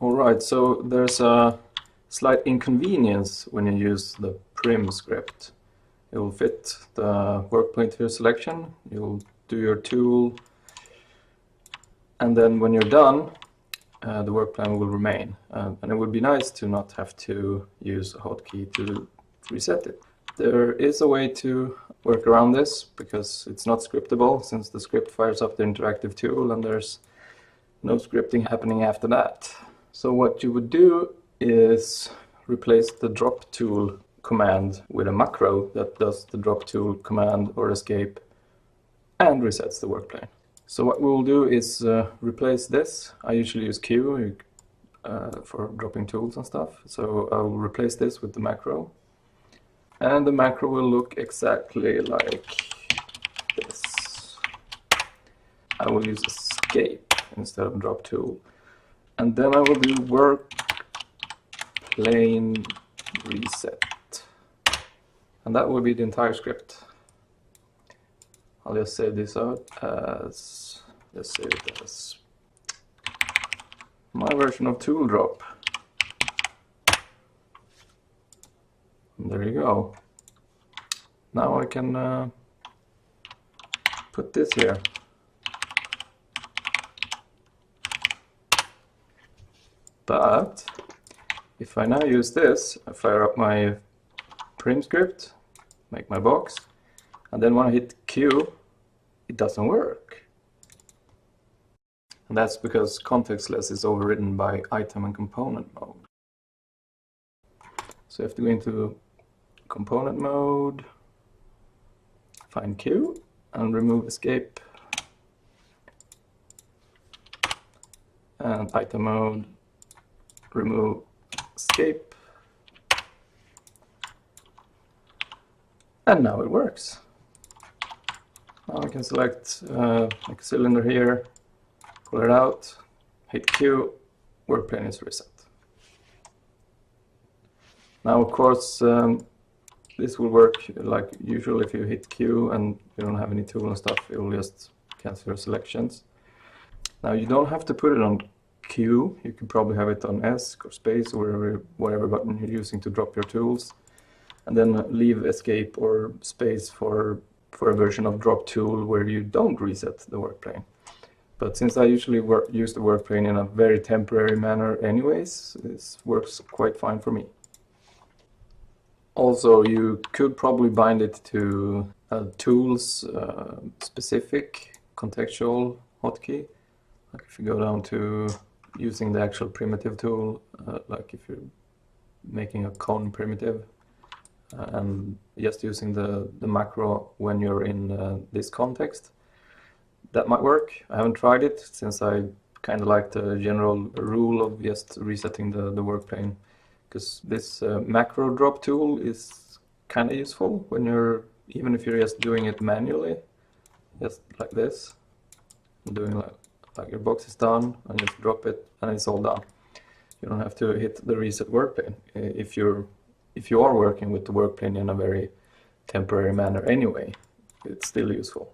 Alright, so there's a slight inconvenience when you use the prim script. It will fit the workplane to your selection, you'll do your tool, and then when you're done, the workplane will remain. And it would be nice to not have to use a hotkey to reset it. There is a way to work around this, because it's not scriptable, since the script fires up the interactive tool and there's no scripting happening after that. So what you would do is replace the drop tool command with a macro that does the drop tool command or escape and resets the workplane. So what we will do is replace this. I usually use Q for dropping tools and stuff. So I will replace this with the macro. And the macro will look exactly like this. I will use escape instead of drop tool. And then I will do WorkPlane.reset. And that will be the entire script. I'll just save this out as, let's save it as my version of Tool.drop. And there you go. Now I can put this here. But if I now use this, I fire up my prim script, make my box, and then when I hit Q, it doesn't work. And that's because contextless is overridden by item and component mode. So you have to go into component mode, find Q, and remove escape. And item mode, remove escape. And now it works. Now I can select like a cylinder here, pull it out, hit Q, workplane is reset. Now of course this will work like usual. If you hit Q and you don't have any tool and stuff, it will just cancel your selections. Now you don't have to put it on Q, you can probably have it on S or space or whatever button you're using to drop your tools, and then leave escape or space for a version of drop tool where you don't reset the workplane. But since I usually use the workplane in a very temporary manner anyways, this works quite fine for me. Also, you could probably bind it to a tool's specific contextual hotkey. Like if you go down to using the actual primitive tool, like if you're making a cone primitive, and just using the macro when you're in this context, that might work. I haven't tried it since I kind of like the general rule of just resetting the workplane, because this macro drop tool is kind of useful when you're, even if you're just doing it manually, just like this, doing like your box is done, and just drop it and it's all done. You don't have to hit the reset workplane if you are working with the workplane in a very temporary manner anyway. It's still useful.